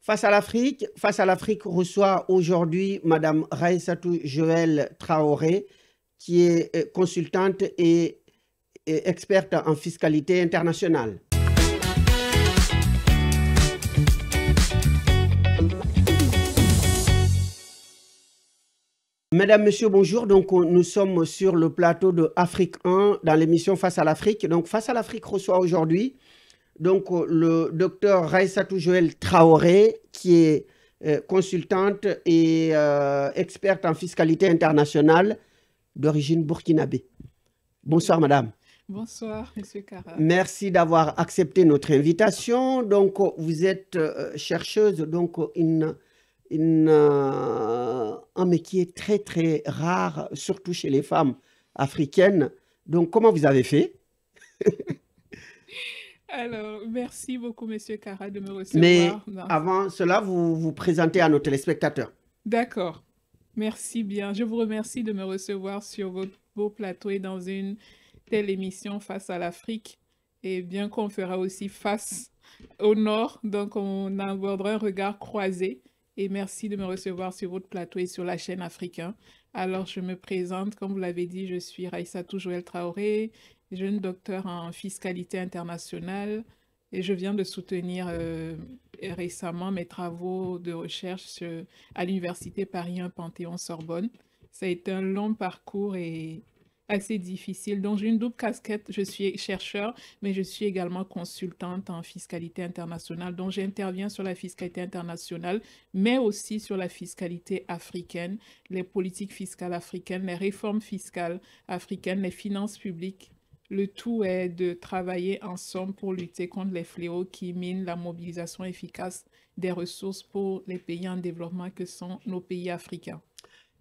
Face à l'Afrique reçoit aujourd'hui Madame Raïssatou Joël Traoré, qui est consultante et experte en fiscalité internationale. Mesdames, Messieurs, bonjour. Donc, nous sommes sur le plateau de Afrique 1 dans l'émission Face à l'Afrique. Donc, Face à l'Afrique reçoit aujourd'hui donc le docteur Raïssatou Joël Traoré, qui est consultante et experte en fiscalité internationale d'origine burkinabé. Bonsoir, madame. Bonsoir, Monsieur Kara. Merci d'avoir accepté notre invitation. Donc, vous êtes chercheuse, donc un métier très, très rare, surtout chez les femmes africaines. Donc, comment vous avez fait? Alors, merci beaucoup, Monsieur Kara, de me Mais recevoir. avant cela, vous vous présentez à nos téléspectateurs. D'accord. Merci bien. Je vous remercie de me recevoir sur votre beau plateau et dans une telle émission Face à l'Afrique. Et bien qu'on fera aussi face au Nord, donc on abordera un regard croisé. Et merci de me recevoir sur votre plateau et sur la chaîne Africain. Alors, je me présente, comme vous l'avez dit, je suis Raïssatou Joël Traoré, jeune docteur en fiscalité internationale et je viens de soutenir récemment mes travaux de recherche à l'Université Paris 1 Panthéon-Sorbonne. Ça a été un long parcours et assez difficile. Donc, j'ai une double casquette. Je suis chercheur, mais je suis également consultante en fiscalité internationale. Donc, j'interviens sur la fiscalité internationale, mais aussi sur la fiscalité africaine, les politiques fiscales africaines, les réformes fiscales africaines, les finances publiques. Le tout est de travailler ensemble pour lutter contre les fléaux qui minent la mobilisation efficace des ressources pour les pays en développement que sont nos pays africains.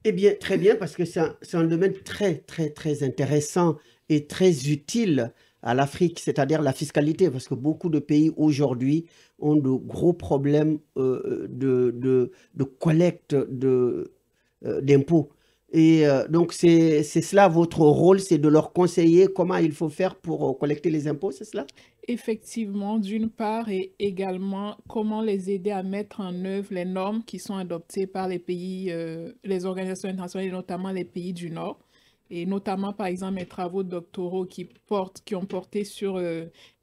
Eh bien, très bien, parce que c'est un domaine très, très, très intéressant et très utile à l'Afrique, c'est-à-dire la fiscalité, parce que beaucoup de pays aujourd'hui ont de gros problèmes de collecte d'impôts. Et donc, c'est cela votre rôle, c'est de leur conseiller comment il faut faire pour collecter les impôts, c'est cela? Effectivement, d'une part, et également comment les aider à mettre en œuvre les normes qui sont adoptées par les pays, les organisations internationales, et notamment les pays du Nord. Et notamment, par exemple, mes travaux doctoraux qui ont porté sur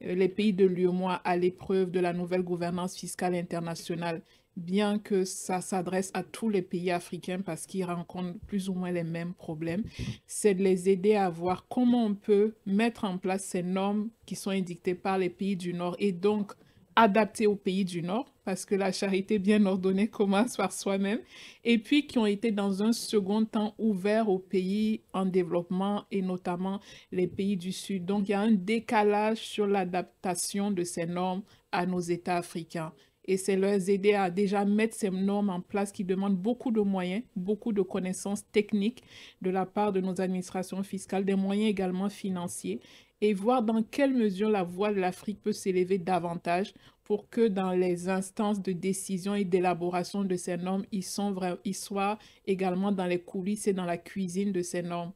les pays de l'UEMOA à l'épreuve de la nouvelle gouvernance fiscale internationale, bien que ça s'adresse à tous les pays africains parce qu'ils rencontrent plus ou moins les mêmes problèmes, c'est de les aider à voir comment on peut mettre en place ces normes qui sont édictées par les pays du Nord et donc adaptées aux pays du Nord, parce que la charité bien ordonnée commence par soi-même, et puis qui ont été dans un second temps ouverts aux pays en développement et notamment les pays du Sud. Donc il y a un décalage sur l'adaptation de ces normes à nos États africains. Et c'est leur aider à déjà mettre ces normes en place qui demandent beaucoup de moyens, beaucoup de connaissances techniques de la part de nos administrations fiscales, des moyens également financiers, et voir dans quelle mesure la voix de l'Afrique peut s'élever davantage pour que dans les instances de décision et d'élaboration de ces normes, ils soient également dans les coulisses et dans la cuisine de ces normes.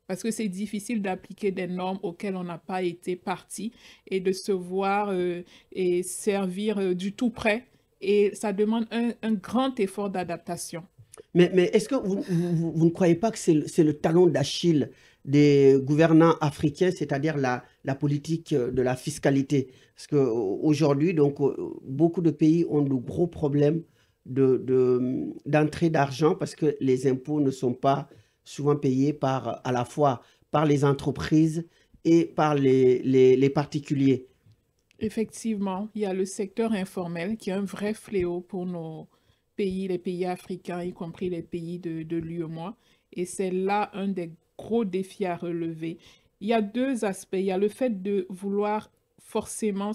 Parce que c'est difficile d'appliquer des normes auxquelles on n'a pas été partie et de se voir et servir du tout près. Et ça demande un grand effort d'adaptation. Mais est-ce que vous ne croyez pas que c'est le talon d'Achille des gouvernants africains, c'est-à-dire la politique de la fiscalité? Parce qu'aujourd'hui, donc, beaucoup de pays ont de gros problèmes d'entrée d'argent parce que les impôts ne sont pas souvent payés à la fois par les entreprises et par les particuliers. Effectivement, il y a le secteur informel qui est un vrai fléau pour nos pays, les pays africains, y compris les pays de l'UEMOA. Et c'est là un des gros défis à relever. Il y a deux aspects. Il y a le fait de vouloir forcément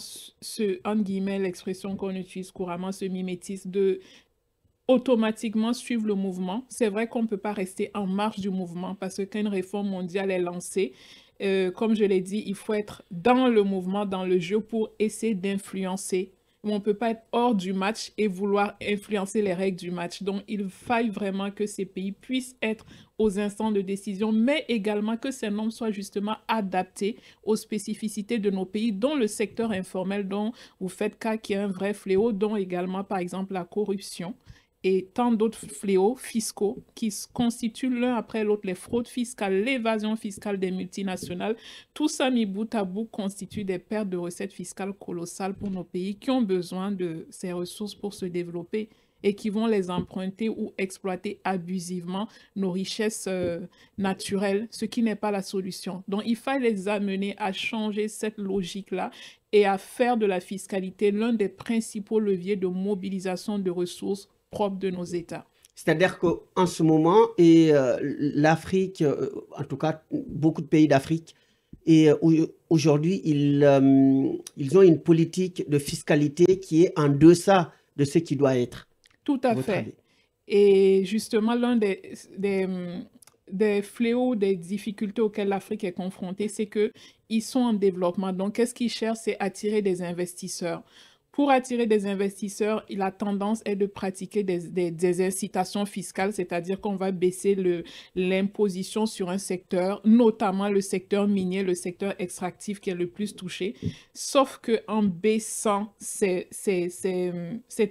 entre guillemets, l'expression qu'on utilise couramment, ce mimétisme de automatiquement suivre le mouvement. C'est vrai qu'on ne peut pas rester en marge du mouvement parce que quand une réforme mondiale est lancée, comme je l'ai dit, il faut être dans le mouvement, dans le jeu pour essayer d'influencer, on ne peut pas être hors du match et vouloir influencer les règles du match. Donc, il faille vraiment que ces pays puissent être aux instants de décision, mais également que ces normes soient justement adaptées aux spécificités de nos pays, dont le secteur informel dont vous faites cas qui est un vrai fléau, dont également, par exemple, la corruption et tant d'autres fléaux fiscaux qui se constituent l'un après l'autre, les fraudes fiscales, l'évasion fiscale des multinationales. Tout ça mis bout à bout constitue des pertes de recettes fiscales colossales pour nos pays qui ont besoin de ces ressources pour se développer et qui vont les emprunter ou exploiter abusivement nos richesses naturelles, ce qui n'est pas la solution. Donc, il faut les amener à changer cette logique-là et à faire de la fiscalité l'un des principaux leviers de mobilisation de ressources propres de nos États. C'est-à-dire qu'en ce moment, et l'Afrique, en tout cas beaucoup de pays d'Afrique, et aujourd'hui, ils ont une politique de fiscalité qui est en deçà de ce qui doit être. Tout à fait. Et justement, l'un des fléaux, des difficultés auxquelles l'Afrique est confrontée, c'est qu'ils sont en développement. Donc, qu'est-ce qu'ils cherchent? C'est attirer des investisseurs. Pour attirer des investisseurs, la tendance est de pratiquer des incitations fiscales, c'est-à-dire qu'on va baisser l'imposition sur un secteur, notamment le secteur minier, le secteur extractif qui est le plus touché. Sauf qu'en baissant ces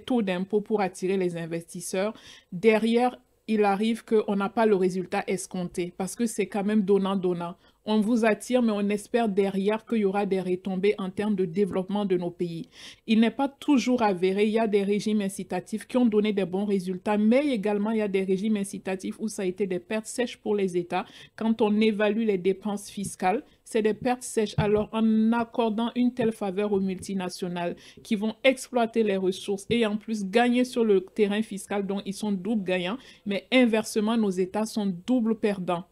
taux d'impôt pour attirer les investisseurs, derrière, il arrive qu'on n'a pas le résultat escompté parce que c'est quand même donnant-donnant. On vous attire, mais on espère derrière qu'il y aura des retombées en termes de développement de nos pays. Il n'est pas toujours avéré. Il y a des régimes incitatifs qui ont donné des bons résultats, mais également il y a des régimes incitatifs où ça a été des pertes sèches pour les États. Quand on évalue les dépenses fiscales, c'est des pertes sèches. Alors, en accordant une telle faveur aux multinationales qui vont exploiter les ressources et en plus gagner sur le terrain fiscal, dont ils sont double gagnants, mais inversement, nos États sont double perdants.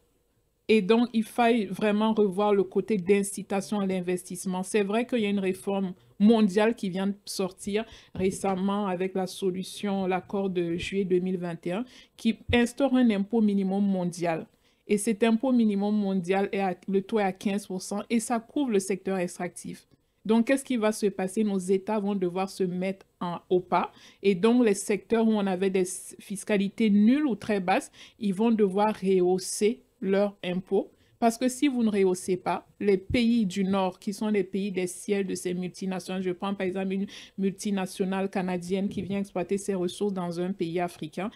Et donc, il faille vraiment revoir le côté d'incitation à l'investissement. C'est vrai qu'il y a une réforme mondiale qui vient de sortir récemment avec la solution, l'accord de juillet 2021, qui instaure un impôt minimum mondial. Et cet impôt minimum mondial, le taux est à 15% et ça couvre le secteur extractif. Donc, qu'est-ce qui va se passer? Nos États vont devoir se mettre au pas. Et donc, les secteurs où on avait des fiscalités nulles ou très basses, ils vont devoir rehausser leurs impôts. Parce que si vous ne rehaussez pas, les pays du Nord, qui sont les pays des sièges de ces multinationales, je prends par exemple une multinationale canadienne qui vient exploiter ses ressources dans un pays africain,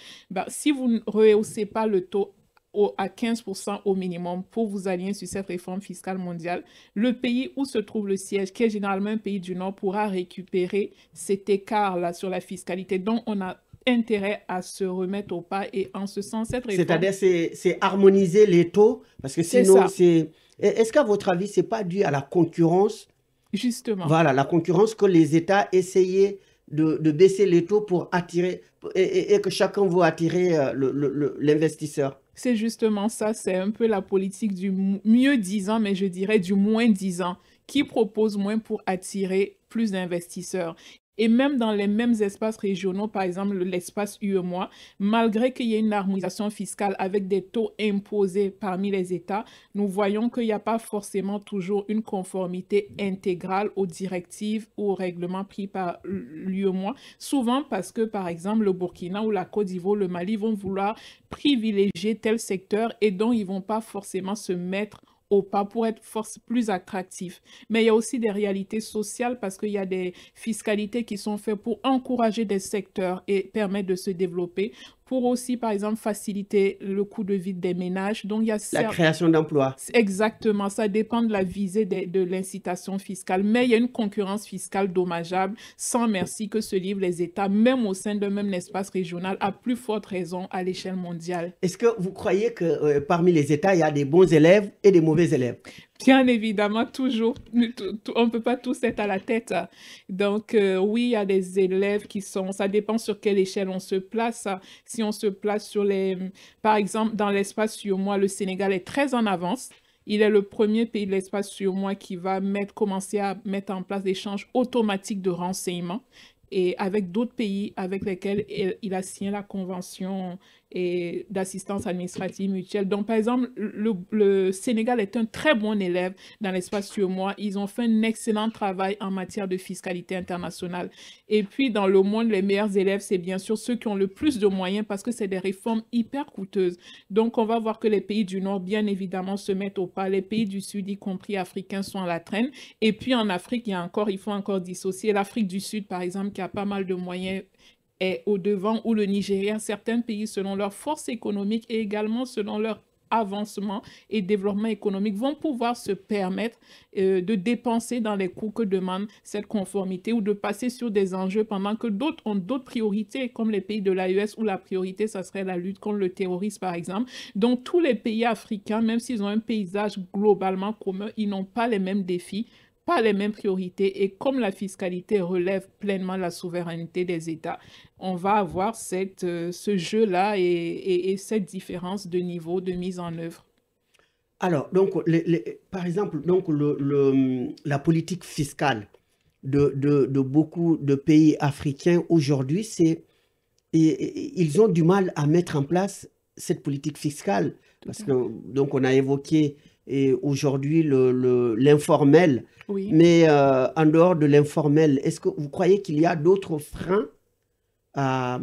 si vous ne rehaussez pas le taux à 15% au minimum pour vous aligner sur cette réforme fiscale mondiale, le pays où se trouve le siège, qui est généralement un pays du Nord, pourra récupérer cet écart-là sur la fiscalité. Donc, on a intérêt à se remettre au pas et en ce sens, cette réforme... C'est-à-dire, c'est harmoniser les taux, parce que sinon, c'est... Est-ce qu'à votre avis, ce n'est pas dû à la concurrence? Justement. Voilà, la concurrence que les États essayaient de baisser les taux pour attirer, et que chacun veut attirer l'investisseur. C'est justement ça, c'est un peu la politique du mieux disant, mais je dirais du moins disant, qui propose moins pour attirer plus d'investisseurs. Et même dans les mêmes espaces régionaux, par exemple l'espace UEMOA, malgré qu'il y ait une harmonisation fiscale avec des taux imposés parmi les États, nous voyons qu'il n'y a pas forcément toujours une conformité intégrale aux directives ou aux règlements pris par l'UEMOA. Souvent parce que, par exemple, le Burkina ou la Côte d'Ivoire, le Mali vont vouloir privilégier tel secteur et dont ils ne vont pas forcément se mettre au pas pour être plus attractif. Mais il y a aussi des réalités sociales parce qu'il y a des fiscalités qui sont faites pour encourager des secteurs et permettre de se développer, pour aussi, par exemple, faciliter le coût de vie des ménages. Donc, il y a la création d'emplois. Exactement, ça dépend de la visée de l'incitation fiscale. Mais il y a une concurrence fiscale dommageable, sans merci, que se livrent les États, même au sein d'un même espace régional, à plus forte raison à l'échelle mondiale. Est-ce que vous croyez que parmi les États, il y a des bons élèves et des mauvais élèves? Bien évidemment, toujours. On ne peut pas tous être à la tête. Donc, oui, il y a des élèves qui sont... Ça dépend sur quelle échelle on se place. Si on se place sur les... Par exemple, dans l'espace UEMOA, le Sénégal est très en avance. Il est le premier pays de l'espace UEMOA qui va commencer à mettre en place des échanges automatiques de renseignements et avec d'autres pays avec lesquels il a signé la convention et d'assistance administrative mutuelle. Donc, par exemple, le Sénégal est un très bon élève dans l'espace UEMOA. Ils ont fait un excellent travail en matière de fiscalité internationale. Et puis, dans le monde, les meilleurs élèves, c'est bien sûr ceux qui ont le plus de moyens parce que c'est des réformes hyper coûteuses. Donc, on va voir que les pays du Nord, bien évidemment, se mettent au pas. Les pays du Sud, y compris africains, sont à la traîne. Et puis, en Afrique, il faut encore dissocier. L'Afrique du Sud, par exemple, qui a pas mal de moyens, est au devant, ou le Nigeria, certains pays, selon leur force économique et également selon leur avancement et développement économique, vont pouvoir se permettre de dépenser dans les coûts que demande cette conformité ou de passer sur des enjeux pendant que d'autres ont d'autres priorités, comme les pays de l'AES où la priorité, ça serait la lutte contre le terrorisme, par exemple. Donc, tous les pays africains, même s'ils ont un paysage globalement commun, ils n'ont pas les mêmes défis, pas les mêmes priorités, et comme la fiscalité relève pleinement la souveraineté des États, on va avoir ce jeu-là et cette différence de niveau de mise en œuvre. Alors, donc, par exemple, donc, la politique fiscale de beaucoup de pays africains aujourd'hui, ils ont du mal à mettre en place cette politique fiscale. Parce que, donc, on a évoqué aujourd'hui l'informel. Oui. Mais en dehors de l'informel, est-ce que vous croyez qu'il y a d'autres freins à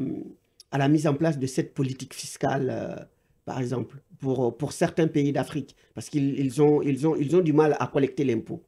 la mise en place de cette politique fiscale, par exemple, pour certains pays d'Afrique, parce qu'ils ont du mal à collecter l'impôt?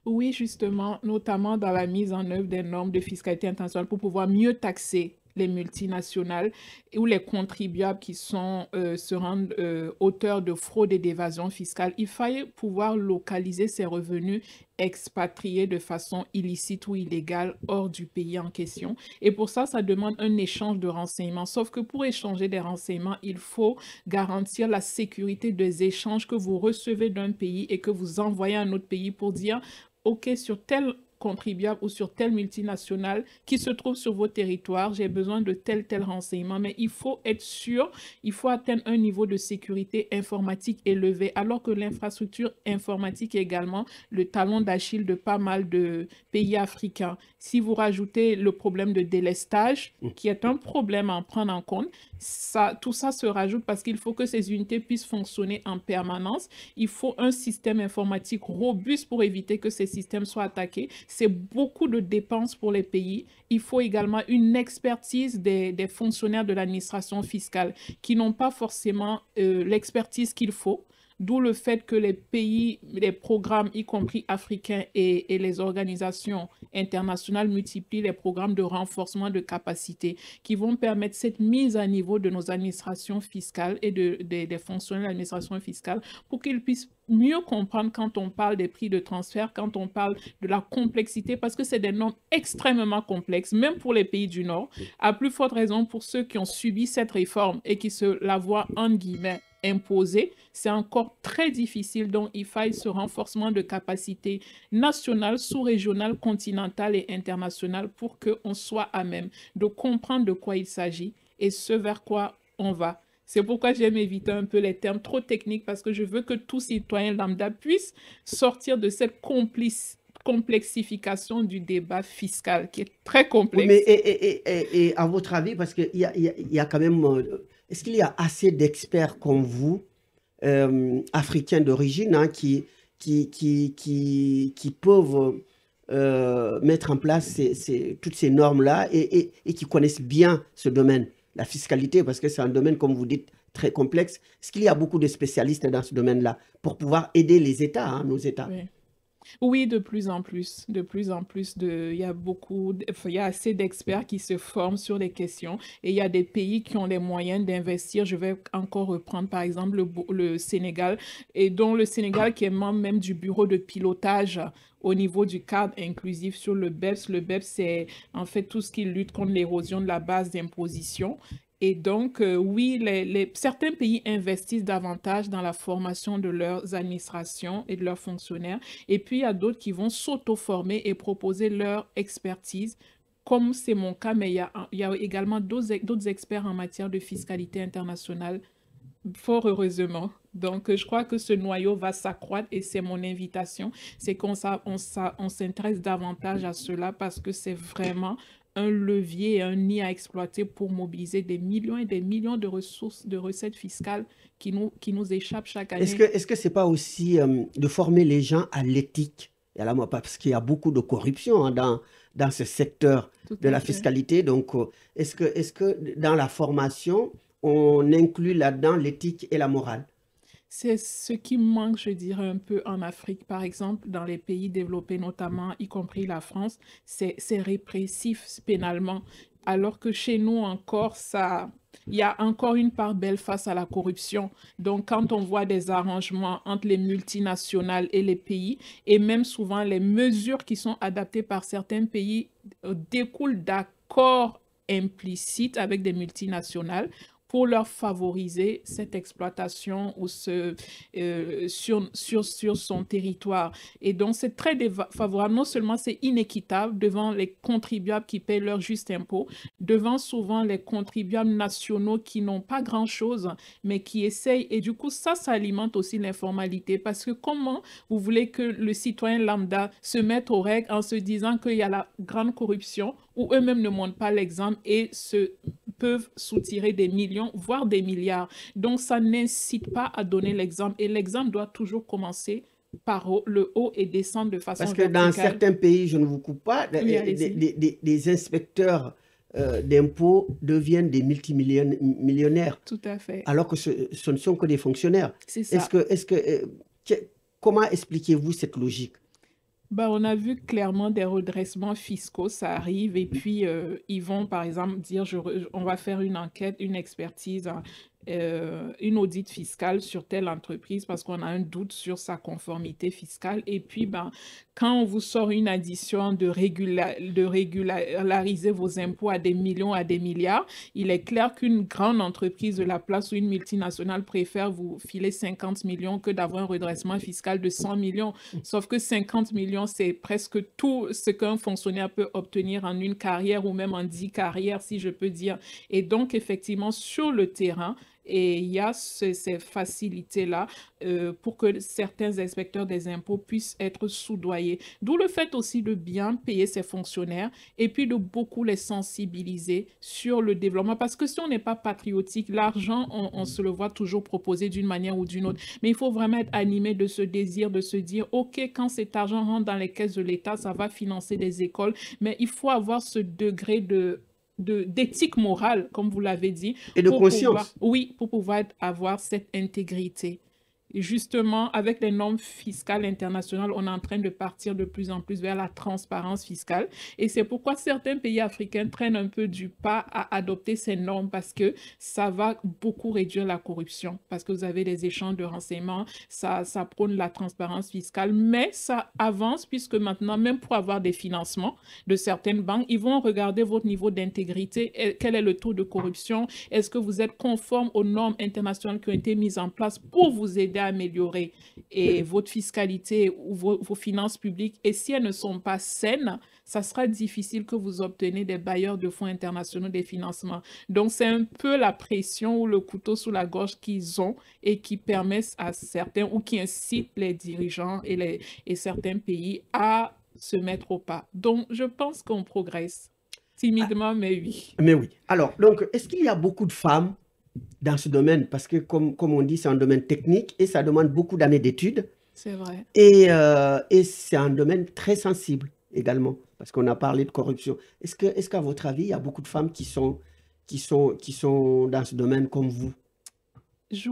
Oui, justement, notamment dans la mise en œuvre des normes de fiscalité internationale pour pouvoir mieux taxer les multinationales ou les contribuables qui se rendent auteurs de fraude et d'évasion fiscale. Il fallait pouvoir localiser ces revenus expatriés de façon illicite ou illégale hors du pays en question. Et pour ça, ça demande un échange de renseignements. Sauf que pour échanger des renseignements, il faut garantir la sécurité des échanges que vous recevez d'un pays et que vous envoyez à un autre pays pour dire, OK, sur tel contribuable ou sur telle multinationale qui se trouve sur vos territoires, j'ai besoin de tel renseignement, mais il faut être sûr, il faut atteindre un niveau de sécurité informatique élevé, alors que l'infrastructure informatique est également le talon d'Achille de pas mal de pays africains. Si vous rajoutez le problème de délestage, qui est un problème à en prendre en compte, tout ça se rajoute parce qu'il faut que ces unités puissent fonctionner en permanence. Il faut un système informatique robuste pour éviter que ces systèmes soient attaqués. C'est beaucoup de dépenses pour les pays. Il faut également une expertise des fonctionnaires de l'administration fiscale qui n'ont pas forcément l'expertise qu'il faut. D'où le fait que les pays, les programmes, y compris africains et les organisations internationales multiplient les programmes de renforcement de capacités qui vont permettre cette mise à niveau de nos administrations fiscales et des fonctionnaires de l'administration fiscale pour qu'ils puissent mieux comprendre quand on parle des prix de transfert, quand on parle de la complexité, parce que c'est des normes extrêmement complexes, même pour les pays du Nord. À plus forte raison pour ceux qui ont subi cette réforme et qui se la voient, entre guillemets, imposée, c'est encore très difficile. Donc, il faille ce renforcement de capacités nationales, sous-régionales, continentales et internationales pour qu'on soit à même de comprendre de quoi il s'agit et ce vers quoi on va. C'est pourquoi j'aime éviter un peu les termes trop techniques parce que je veux que tout citoyen lambda puisse sortir de cette complexification du débat fiscal qui est très complexe. Oui, mais et à votre avis, parce qu'il y a quand même... est-ce qu'il y a assez d'experts comme vous, africains d'origine, hein, qui peuvent mettre en place toutes ces normes-là et qui connaissent bien ce domaine, la fiscalité, parce que c'est un domaine, comme vous dites, très complexe. Est-ce qu'il y a beaucoup de spécialistes dans ce domaine-là pour pouvoir aider les États, hein, nos États? Oui. Oui, de plus en plus, il y a assez d'experts qui se forment sur les questions et il y a des pays qui ont les moyens d'investir. Je vais encore reprendre par exemple le Sénégal et dont le Sénégal qui est membre même du bureau de pilotage au niveau du cadre inclusif sur le BEPS. Le BEPS, c'est en fait tout ce qui lutte contre l'érosion de la base d'imposition. Et donc, oui, certains pays investissent davantage dans la formation de leurs administrations et de leurs fonctionnaires. Et puis, il y a d'autres qui vont s'auto-former et proposer leur expertise, comme c'est mon cas, mais il y a également d'autres experts en matière de fiscalité internationale, fort heureusement. Donc, je crois que ce noyau va s'accroître et c'est mon invitation, c'est qu'on s'intéresse davantage à cela parce que c'est vraiment un levier, un nid à exploiter pour mobiliser des millions et des millions de ressources, de recettes fiscales qui nous échappent chaque année. Est-ce que c'est pas aussi de former les gens à l'éthique et à la morale, parce qu'il y a beaucoup de corruption hein, dans ce secteur Tout de à la fait. fiscalité. Donc, est-ce que dans la formation, on inclut là-dedans l'éthique et la morale? C'est ce qui manque, je dirais, un peu en Afrique. Par exemple, dans les pays développés, notamment, y compris la France, c'est répressif pénalement. Alors que chez nous encore, il y a encore une part belle face à la corruption. Donc, quand on voit des arrangements entre les multinationales et les pays, et même souvent les mesures qui sont adaptées par certains pays découlent d'accords implicites avec des multinationales pour leur favoriser cette exploitation ou sur son territoire. Et donc, c'est très défavorable. Non seulement c'est inéquitable devant les contribuables qui payent leur juste impôt, devant souvent les contribuables nationaux qui n'ont pas grand-chose, mais qui essayent. Et du coup, ça alimente aussi l'informalité. Parce que comment vous voulez que le citoyen lambda se mette aux règles en se disant qu'il y a la grande corruption, où eux-mêmes ne montrent pas l'exemple et peuvent soutirer des millions, voire des milliards. Donc, ça n'incite pas à donner l'exemple. Et l'exemple doit toujours commencer par le haut et descendre de Parce façon que dans verticale. certains pays, je ne vous coupe pas, Oui, allez-y. des inspecteurs d'impôts deviennent des multimillionnaires, Tout à fait. alors que ce ne sont que des fonctionnaires. C'est Est-ce ça. que, est-ce que, que- comment expliquez-vous cette logique? Ben, on a vu clairement des redressements fiscaux, ça arrive, et puis ils vont par exemple dire on va faire une enquête, une expertise, hein, une audit fiscale sur telle entreprise parce qu'on a un doute sur sa conformité fiscale. Et puis, ben, quand on vous sort une addition de régulariser vos impôts à des millions, à des milliards, il est clair qu'une grande entreprise de la place ou une multinationale préfère vous filer 50 millions que d'avoir un redressement fiscal de 100 millions. Sauf que 50 millions, c'est presque tout ce qu'un fonctionnaire peut obtenir en une carrière ou même en 10 carrières, si je peux dire. Et donc, effectivement, sur le terrain, et il y a ces facilités-là pour que certains inspecteurs des impôts puissent être soudoyés. D'où le fait aussi de bien payer ses fonctionnaires et puis de beaucoup les sensibiliser sur le développement. Parce que si on n'est pas patriotique, l'argent, on se le voit toujours proposer d'une manière ou d'une autre. Mais il faut vraiment être animé de ce désir de se dire, OK, quand cet argent rentre dans les caisses de l'État, ça va financer des écoles. Mais il faut avoir ce degré d'éthique morale, comme vous l'avez dit, Et de pour pouvoir, conscience. oui, pour pouvoir avoir cette intégrité. Et justement, avec les normes fiscales internationales, on est en train de partir de plus en plus vers la transparence fiscale. Et c'est pourquoi certains pays africains traînent un peu du pas à adopter ces normes parce que ça va beaucoup réduire la corruption. Parce que vous avez des échanges de renseignements, ça prône la transparence fiscale, mais ça avance puisque maintenant, même pour avoir des financements de certaines banques, ils vont regarder votre niveau d'intégrité, quel est le taux de corruption, est-ce que vous êtes conforme aux normes internationales qui ont été mises en place pour vous aider à améliorer votre fiscalité ou vos finances publiques. Et si elles ne sont pas saines, ça sera difficile que vous obtenez des bailleurs de fonds internationaux, des financements. Donc, c'est un peu la pression ou le couteau sous la gorge qu'ils ont et qui permettent à certains ou qui incitent les dirigeants et certains pays à se mettre au pas. Donc, je pense qu'on progresse. Ah, Timidement, mais oui. mais oui. Alors, donc, est-ce qu'il y a beaucoup de femmes dans ce domaine? Parce que, comme on dit, c'est un domaine technique et ça demande beaucoup d'années d'études. C'est vrai. Et c'est un domaine très sensible également, parce qu'on a parlé de corruption. Est-ce qu'à votre avis, il y a beaucoup de femmes qui sont dans ce domaine comme vous?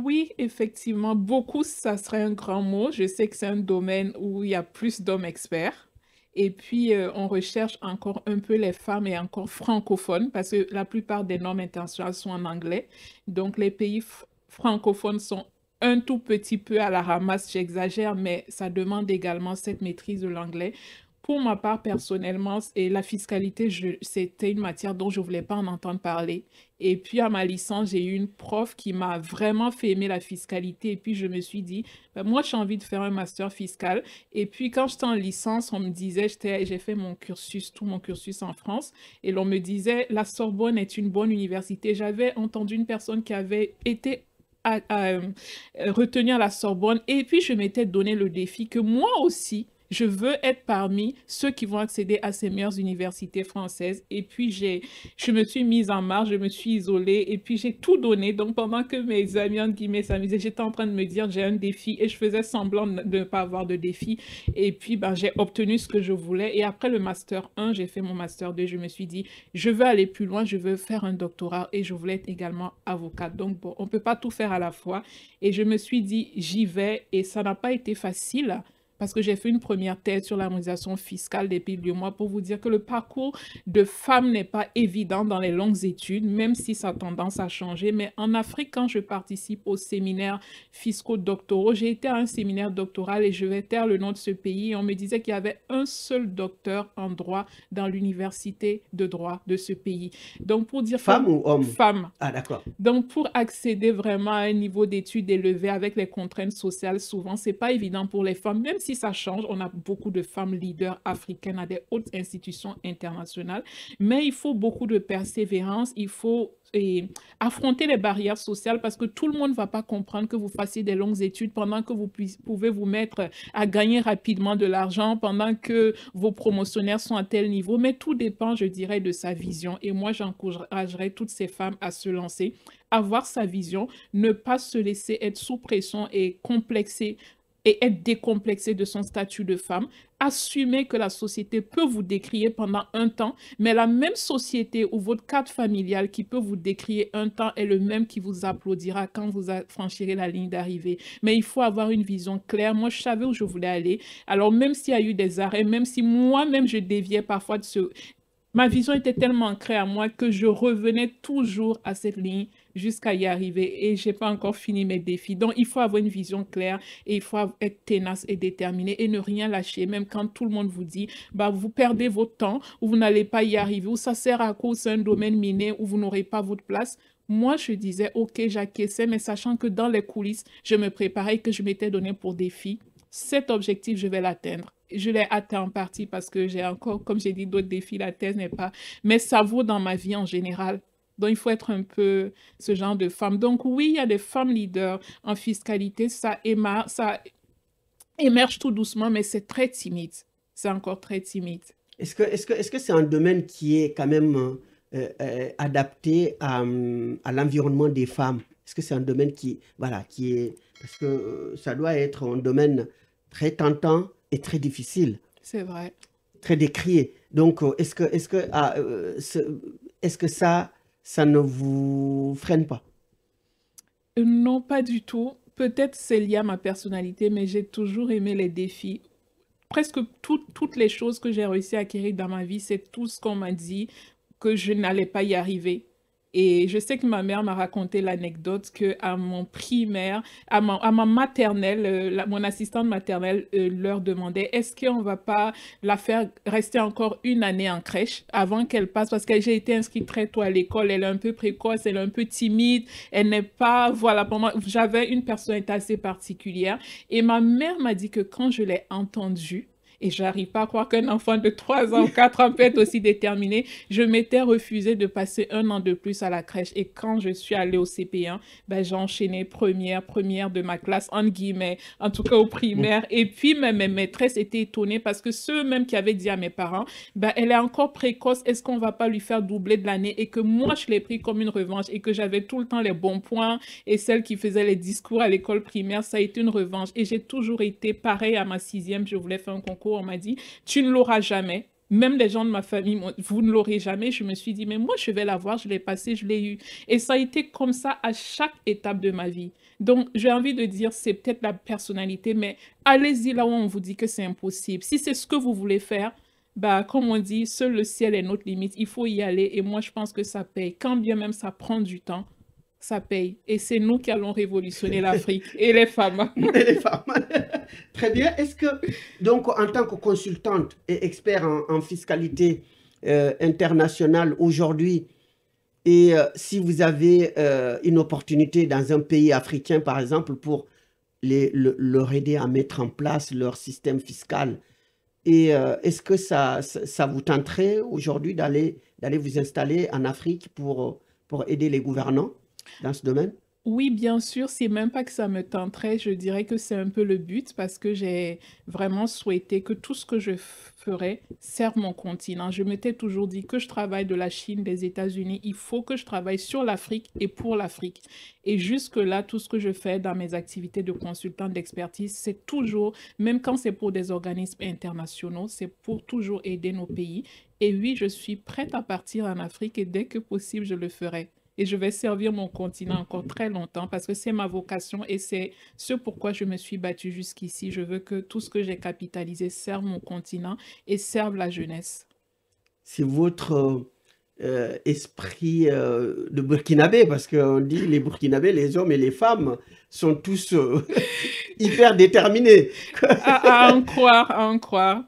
Oui, effectivement, beaucoup, ça serait un grand mot. Je sais que c'est un domaine où il y a plus d'hommes experts. Et puis, on recherche encore un peu les femmes et encore francophones, parce que la plupart des normes internationales sont en anglais. Donc, les pays francophones sont un tout petit peu à la ramasse, j'exagère, mais ça demande également cette maîtrise de l'anglais. Pour ma part, personnellement, et la fiscalité, c'était une matière dont je ne voulais pas en entendre parler. Et puis, à ma licence, j'ai eu une prof qui m'a vraiment fait aimer la fiscalité. Et puis, je me suis dit, ben, moi, j'ai envie de faire un master fiscal. Et puis, quand j'étais en licence, on me disait, j'ai fait mon cursus, tout mon cursus en France. Et l'on me disait, la Sorbonne est une bonne université. J'avais entendu une personne qui avait été retenue à la Sorbonne. Et puis, je m'étais donné le défi que moi aussi, Je veux être parmi ceux qui vont accéder à ces meilleures universités françaises. Et puis, je me suis mise en marche, je me suis isolée et puis j'ai tout donné. Donc, pendant que mes amis, entre guillemets, s'amusaient, j'étais en train de me dire, j'ai un défi et je faisais semblant de ne pas avoir de défi. Et puis, ben, j'ai obtenu ce que je voulais. Et après le Master 1, j'ai fait mon Master 2. Je me suis dit, je veux aller plus loin, je veux faire un doctorat et je voulais être également avocate. Donc, bon, on ne peut pas tout faire à la fois. Et je me suis dit, j'y vais et ça n'a pas été facile parce que j'ai fait une première thèse sur l'harmonisation fiscale des pays du mois pour vous dire que le parcours de femme n'est pas évident dans les longues études, même si ça a tendance à changer. Mais en Afrique, quand je participe aux séminaires fiscaux doctoraux, j'ai été à un séminaire doctoral et je vais taire le nom de ce pays. Et on me disait qu'il y avait un seul docteur en droit dans l'université de droit de ce pays. Donc, pour dire Femme ou homme? femme. Ah, d'accord. Donc, pour accéder vraiment à un niveau d'études élevé avec les contraintes sociales, souvent, c'est pas évident pour les femmes, même si ça change. On a beaucoup de femmes leaders africaines à des hautes institutions internationales, mais il faut beaucoup de persévérance, il faut affronter les barrières sociales parce que tout le monde ne va pas comprendre que vous fassiez des longues études pendant que vous pouvez vous mettre à gagner rapidement de l'argent, pendant que vos promotionnaires sont à tel niveau, mais tout dépend, je dirais, de sa vision. Et moi, j'encouragerais toutes ces femmes à se lancer, avoir sa vision, ne pas se laisser être sous pression et complexer et être décomplexée de son statut de femme, assumer que la société peut vous décrier pendant un temps, mais la même société ou votre cadre familial qui peut vous décrier un temps est le même qui vous applaudira quand vous franchirez la ligne d'arrivée. Mais il faut avoir une vision claire. Moi, je savais où je voulais aller. Alors, même s'il y a eu des arrêts, même si moi-même je déviais parfois de ce... Ma vision était tellement ancrée à moi que je revenais toujours à cette ligne jusqu'à y arriver et je n'ai pas encore fini mes défis. Donc, il faut avoir une vision claire et il faut être tenace et déterminé et ne rien lâcher, même quand tout le monde vous dit, bah, vous perdez votre temps ou vous n'allez pas y arriver ou ça sert à quoi, c'est un domaine miné où vous n'aurez pas votre place. Moi, je disais, OK, j'acquiesçais, mais sachant que dans les coulisses, je me préparais et que je m'étais donné pour défi. Cet objectif, je vais l'atteindre. Je l'ai atteint en partie parce que j'ai encore, comme j'ai dit, d'autres défis. La thèse n'est pas... Mais ça vaut dans ma vie en général. Donc, il faut être un peu ce genre de femme. Donc, oui, il y a des femmes leaders en fiscalité. Ça émerge tout doucement, mais c'est très timide. C'est encore très timide. Est-ce que c'est un domaine qui est quand même adapté à l'environnement des femmes? Est-ce que c'est un domaine qui, voilà, qui est... Parce que ça doit être un domaine très tentant et très difficile. C'est vrai. Très décrié. Donc, est-ce que ça ne vous freine pas? Non, pas du tout. Peut-être c'est lié à ma personnalité, mais j'ai toujours aimé les défis. Presque toutes les choses que j'ai réussi à acquérir dans ma vie, c'est tout ce qu'on m'a dit que je n'allais pas y arriver. Et je sais que ma mère m'a raconté l'anecdote qu'à mon primaire, à ma maternelle, mon assistante maternelle leur demandait est-ce qu'on ne va pas la faire rester encore une année en crèche avant qu'elle passe, parce que j'ai été inscrite très tôt à l'école, elle est un peu précoce, elle est un peu timide, elle n'est pas, voilà, pour moi, j'avais une personnalité assez particulière. Et ma mère m'a dit que quand je l'ai entendue, et j'arrive pas à croire qu'un enfant de 3 ans ou 4 ans peut être aussi déterminé. Je m'étais refusée de passer 1 an de plus à la crèche. Et quand je suis allée au CP1, ben, j'ai enchaîné première de ma classe, entre guillemets, en tout cas au primaire. Et puis, mes maîtresses étaient étonnées parce que ceux même qui avaient dit à mes parents, ben, elle est encore précoce, est-ce qu'on va pas lui faire doubler de l'année? Et que moi, je l'ai pris comme une revanche et que j'avais tout le temps les bons points. Et celle qui faisait les discours à l'école primaire, ça a été une revanche. Et j'ai toujours été pareil à ma 6e, je voulais faire un concours. On m'a dit, tu ne l'auras jamais. Même les gens de ma famille, vous ne l'aurez jamais. Je me suis dit, mais moi, je vais l'avoir, je l'ai passé, je l'ai eu. Et ça a été comme ça à chaque étape de ma vie. Donc, j'ai envie de dire, c'est peut-être la personnalité, mais allez-y là où on vous dit que c'est impossible. Si c'est ce que vous voulez faire, bah, comme on dit, seul le ciel est notre limite. Il faut y aller. Et moi, je pense que ça paye. Quand bien même ça prend du temps, ça paye. Et c'est nous qui allons révolutionner l'Afrique et les femmes. Et les femmes. Très bien. Est-ce que, donc, en tant que consultante et expert en fiscalité internationale aujourd'hui, et si vous avez une opportunité dans un pays africain, par exemple, pour leur aider à mettre en place leur système fiscal, et est-ce que ça vous tenterait aujourd'hui d'aller vous installer en Afrique pour aider les gouvernants dans ce domaine? Oui, bien sûr, c'est même pas que ça me tenterait, je dirais que c'est un peu le but parce que j'ai vraiment souhaité que tout ce que je ferais serve mon continent. Je m'étais toujours dit que je travaille de la Chine, des États-Unis, il faut que je travaille sur l'Afrique et pour l'Afrique. Et jusque-là, tout ce que je fais dans mes activités de consultant d'expertise, c'est toujours, même quand c'est pour des organismes internationaux, c'est pour toujours aider nos pays. Et oui, je suis prête à partir en Afrique et dès que possible, je le ferai. Et je vais servir mon continent encore très longtemps parce que c'est ma vocation et c'est ce pourquoi je me suis battue jusqu'ici. Je veux que tout ce que j'ai capitalisé serve mon continent et serve la jeunesse. C'est votre esprit de Burkinabé, parce qu'on dit les Burkinabés, les hommes et les femmes sont tous hyper déterminés. À en croire, à en croire.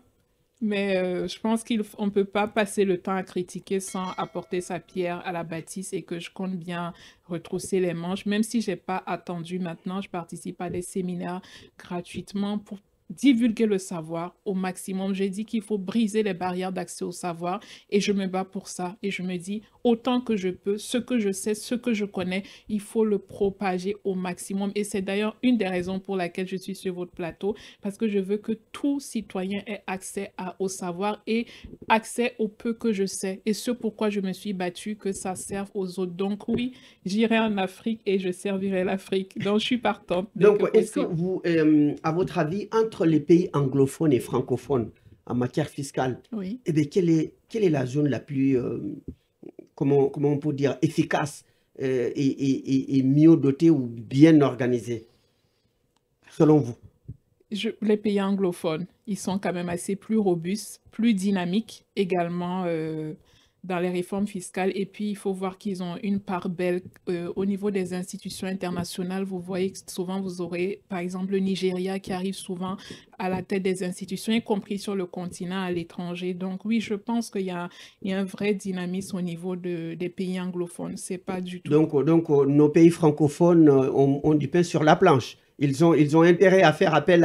Mais je pense qu'on ne peut pas passer le temps à critiquer sans apporter sa pierre à la bâtisse et que je compte bien retrousser les manches. Même si je n'ai pas attendu maintenant, je participe à des séminaires gratuitement pour divulguer le savoir au maximum. J'ai dit qu'il faut briser les barrières d'accès au savoir et je me bats pour ça. Et je me dis, autant que je peux, ce que je sais, ce que je connais, il faut le propager au maximum. Et c'est d'ailleurs une des raisons pour laquelle je suis sur votre plateau, parce que je veux que tout citoyen ait accès au savoir et accès au peu que je sais. Et ce pourquoi je me suis battue, que ça serve aux autres. Donc oui, j'irai en Afrique et je servirai l'Afrique. Donc je suis partante dès Donc, que est-ce que possible. vous, à votre avis, entre les pays anglophones et francophones en matière fiscale, Oui. eh bien, quelle est la zone la plus, comment on peut dire, efficace et mieux dotée ou bien organisée, selon vous? Les pays anglophones, ils sont quand même assez plus robustes, plus dynamiques également dans les réformes fiscales. Et puis, il faut voir qu'ils ont une part belle au niveau des institutions internationales. Vous voyez que souvent, vous aurez, par exemple, le Nigeria qui arrive souvent à la tête des institutions, y compris sur le continent, à l'étranger. Donc, oui, je pense qu'il y a un vrai dynamisme au niveau des pays anglophones. C'est pas du tout. Donc, nos pays francophones ont du pain sur la planche. Ils ont intérêt à faire appel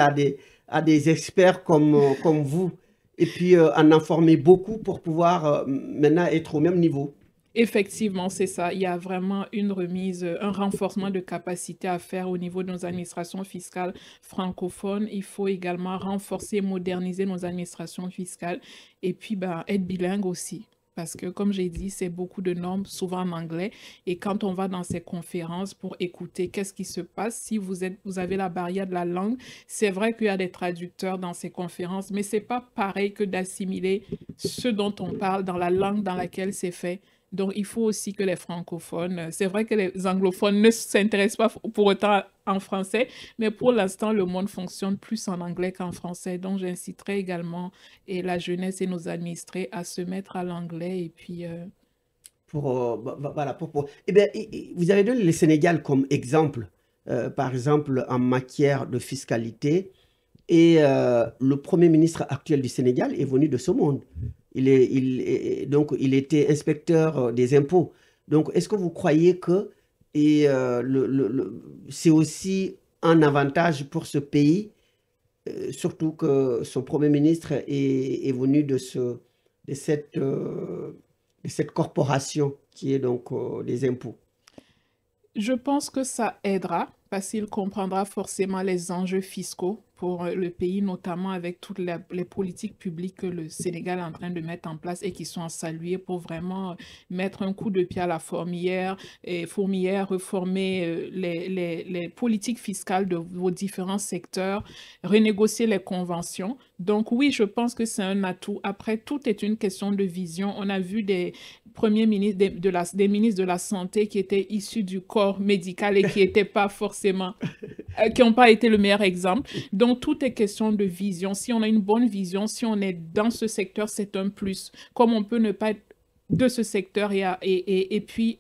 à des experts comme vous et puis en informer beaucoup pour pouvoir maintenant être au même niveau. Effectivement, c'est ça. Il y a vraiment une remise, un renforcement de capacité à faire au niveau de nos administrations fiscales francophones. Il faut également renforcer, moderniser nos administrations fiscales et puis ben, être bilingue aussi. Parce que, comme j'ai dit, c'est beaucoup de normes, souvent en anglais. Et quand on va dans ces conférences pour écouter qu'est-ce qui se passe, si vous avez la barrière de la langue, c'est vrai qu'il y a des traducteurs dans ces conférences, mais c'est pas pareil que d'assimiler ce dont on parle dans la langue dans laquelle c'est fait. Donc, il faut aussi que les francophones, c'est vrai que les anglophones ne s'intéressent pas pour autant en français, mais pour l'instant, le monde fonctionne plus en anglais qu'en français. Donc, j'inciterai également et la jeunesse et nos administrés à se mettre à l'anglais et puis Voilà, eh bien, vous avez donné le Sénégal comme exemple, par exemple, en matière de fiscalité. Et le Premier ministre actuel du Sénégal est venu de ce monde. Donc, il était inspecteur des impôts. Donc, est-ce que vous croyez que c'est aussi un avantage pour ce pays, surtout que son Premier ministre est venu de cette corporation qui est donc des impôts? je pense que ça aidera parce qu'il comprendra forcément les enjeux fiscaux pour le pays, notamment avec toutes les politiques publiques que le Sénégal est en train de mettre en place et qui sont à saluer pour vraiment mettre un coup de pied à la fourmilière et reformer les politiques fiscales de vos différents secteurs, renégocier les conventions. Donc oui, je pense que c'est un atout. Après, tout est une question de vision. On a vu des premiers ministres, des ministres de la Santé qui étaient issus du corps médical et qui n'étaient pas forcément qui n'ont pas été le meilleur exemple. Donc, tout est question de vision. Si on a une bonne vision, si on est dans ce secteur, c'est un plus. Comme on peut ne pas être de ce secteur et puis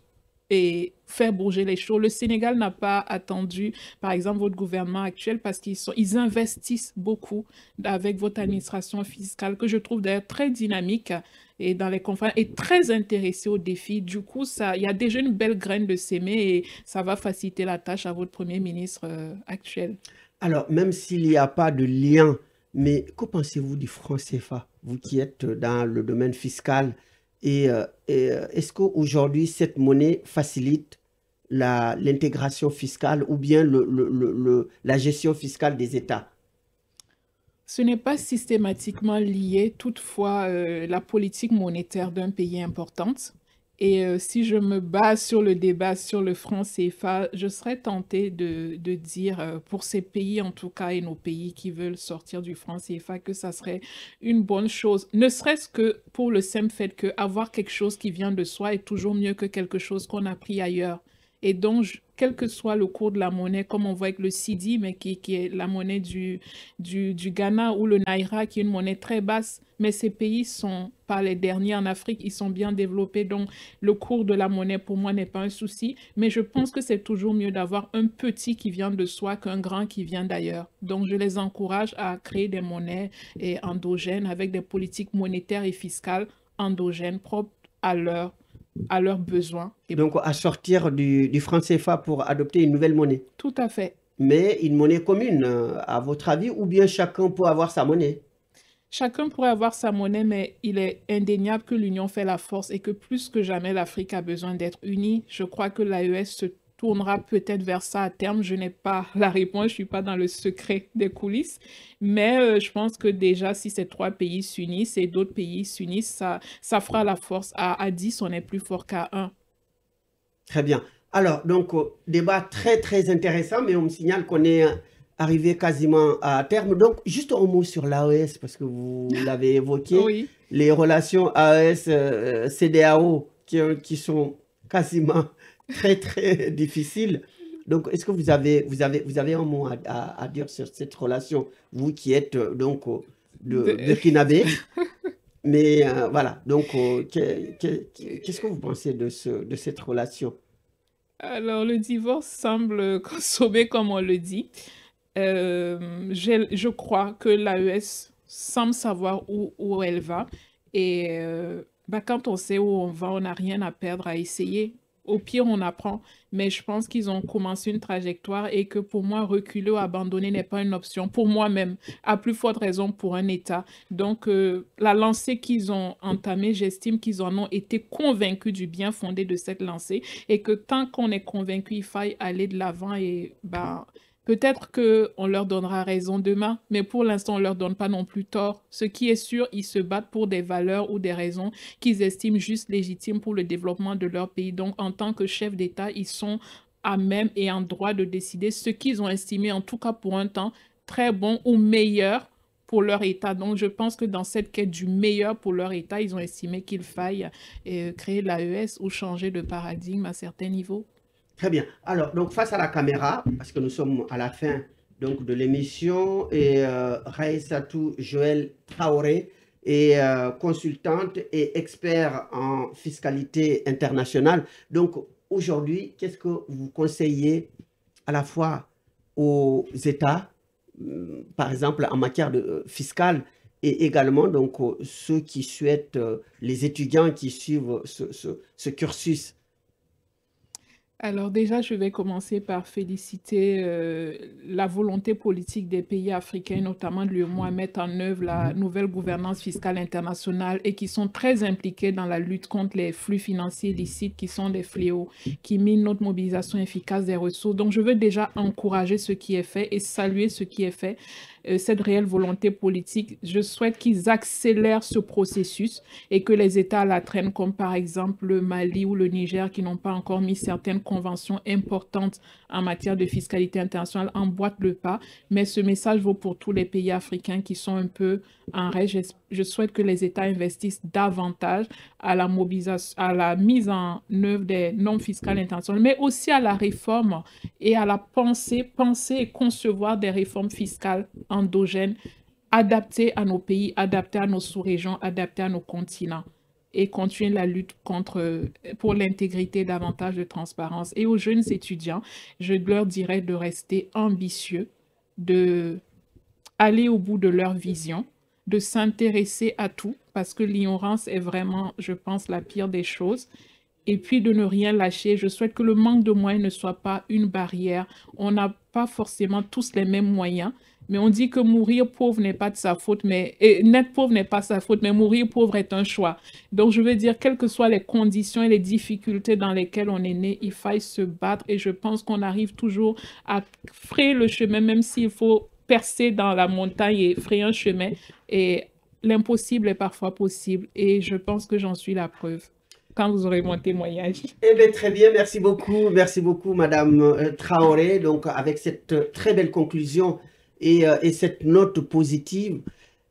faire bouger les choses. Le Sénégal n'a pas attendu, par exemple, votre gouvernement actuel parce qu'ils investissent beaucoup avec votre administration fiscale que je trouve d'ailleurs très dynamique et dans les conférences et très intéressé aux défis. Du coup, il y a déjà une belle graine de s'aimer et ça va faciliter la tâche à votre Premier ministre actuel. Alors, même s'il n'y a pas de lien, mais que pensez-vous du franc CFA, vous qui êtes dans le domaine fiscal, et est-ce qu'aujourd'hui, cette monnaie facilite l'intégration fiscale ou bien la gestion fiscale des États? Ce n'est pas systématiquement lié, toutefois, la politique monétaire d'un pays est importante. Et si je me base sur le débat sur le franc CFA, je serais tentée de dire, pour ces pays en tout cas et nos pays qui veulent sortir du franc CFA, que ça serait une bonne chose. Ne serait-ce que pour le simple fait qu'avoir quelque chose qui vient de soi est toujours mieux que quelque chose qu'on a pris ailleurs. Et donc, quel que soit le cours de la monnaie, comme on voit avec le Cedi, mais qui est la monnaie du Ghana, ou le Naira, qui est une monnaie très basse, mais ces pays sont pas les derniers en Afrique, ils sont bien développés, donc le cours de la monnaie pour moi n'est pas un souci, mais je pense que c'est toujours mieux d'avoir un petit qui vient de soi qu'un grand qui vient d'ailleurs. Donc, je les encourage à créer des monnaies endogènes avec des politiques monétaires et fiscales endogènes propres à leurs besoins. Et Donc, à sortir du franc CFA pour adopter une nouvelle monnaie. tout à fait. Mais une monnaie commune, à votre avis, ou bien chacun peut avoir sa monnaie? Chacun pourrait avoir sa monnaie, mais il est indéniable que l'union fait la force et que plus que jamais l'Afrique a besoin d'être unie. Je crois que l'AES se tournera peut-être vers ça à terme. Je n'ai pas la réponse, je ne suis pas dans le secret des coulisses, mais je pense que déjà, si ces trois pays s'unissent et d'autres pays s'unissent, ça fera la force. À 10, on est plus fort qu'à 1. Très bien. Alors, donc, débat très, très intéressant, mais on me signale qu'on est arrivé quasiment à terme. Donc, juste un mot sur l'AES, parce que vous l'avez évoqué, Oui. les relations AES-CEDEAO qui sont quasiment très, très difficiles. Donc, est-ce que vous avez un mot à dire sur cette relation, vous qui êtes donc de Burkinabé? Mais voilà, donc, qu'est-ce que vous pensez de cette relation? Alors, le divorce semble consommé, comme on le dit. Je crois que l'AES semble savoir où elle va. Et quand on sait où on va, on n'a rien à perdre à essayer. Au pire, on apprend. Mais je pense qu'ils ont commencé une trajectoire et que pour moi, reculer ou abandonner n'est pas une option. Pour moi-même, à plus forte raison pour un État. Donc, la lancée qu'ils ont entamée, j'estime qu'ils en ont été convaincus du bien fondé de cette lancée et que tant qu'on est convaincu, il faille aller de l'avant et peut-être qu'on leur donnera raison demain, mais pour l'instant, on ne leur donne pas non plus tort. Ce qui est sûr, ils se battent pour des valeurs ou des raisons qu'ils estiment juste légitimes pour le développement de leur pays. Donc, en tant que chef d'État, ils sont à même et en droit de décider ce qu'ils ont estimé, en tout cas pour un temps, très bon ou meilleur pour leur État. Donc, je pense que dans cette quête du meilleur pour leur État, ils ont estimé qu'il faille créer l'AES ou changer de paradigme à certains niveaux. Très bien. Alors, donc face à la caméra, parce que nous sommes à la fin donc, de l'émission, et Raïssatou Joël Traoré est consultante et expert en fiscalité internationale. Donc, aujourd'hui, qu'est-ce que vous conseillez à la fois aux États, par exemple en matière fiscale, et également donc, ceux qui souhaitent, les étudiants qui suivent ce cursus? Alors déjà, je vais commencer par féliciter la volonté politique des pays africains, notamment de l'UEMOA, à mettre en œuvre la nouvelle gouvernance fiscale internationale et qui sont très impliqués dans la lutte contre les flux financiers illicites qui sont des fléaux, qui minent notre mobilisation efficace des ressources. Donc je veux déjà encourager ce qui est fait et saluer ce qui est fait. Cette réelle volonté politique, je souhaite qu'ils accélèrent ce processus et que les États à la traîne, comme par exemple le Mali ou le Niger, qui n'ont pas encore mis certaines conventions importantes en matière de fiscalité internationale, emboîtent le pas. Mais ce message vaut pour tous les pays africains qui sont un peu en règle. Je souhaite que les États investissent davantage à la mobilisation, à la mise en œuvre des normes fiscales internationales, mais aussi à la réforme et à la penser et concevoir des réformes fiscales endogènes adaptées à nos pays, adaptées à nos sous-régions, adaptées à nos continents et continuer la lutte pour l'intégrité, davantage de transparence. Et aux jeunes étudiants, je leur dirais de rester ambitieux, de aller au bout de leur vision, de s'intéresser à tout, parce que l'ignorance est vraiment, je pense, la pire des choses. Et puis de ne rien lâcher. Je souhaite que le manque de moyens ne soit pas une barrière. On n'a pas forcément tous les mêmes moyens, Mais on dit que mourir pauvre n'est pas de sa faute, et naître pauvre n'est pas sa faute, mais mourir pauvre est un choix. Donc, je veux dire, quelles que soient les conditions et les difficultés dans lesquelles on est né, il faille se battre. Et je pense qu'on arrive toujours à frayer le chemin, même s'il faut percer dans la montagne et frayer un chemin. Et l'impossible est parfois possible. Et je pense que j'en suis la preuve quand vous aurez mon témoignage. Eh bien, très bien, merci beaucoup, Madame Traoré. Donc, avec cette très belle conclusion et cette note positive.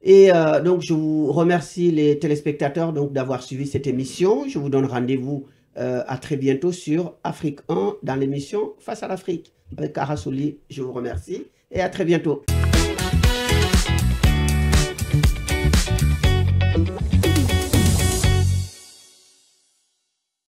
Et donc, je vous remercie les téléspectateurs d'avoir suivi cette émission. Je vous donne rendez-vous à très bientôt sur Afrique 1 dans l'émission Face à l'Afrique avec Kara Souli. Je vous remercie et à très bientôt.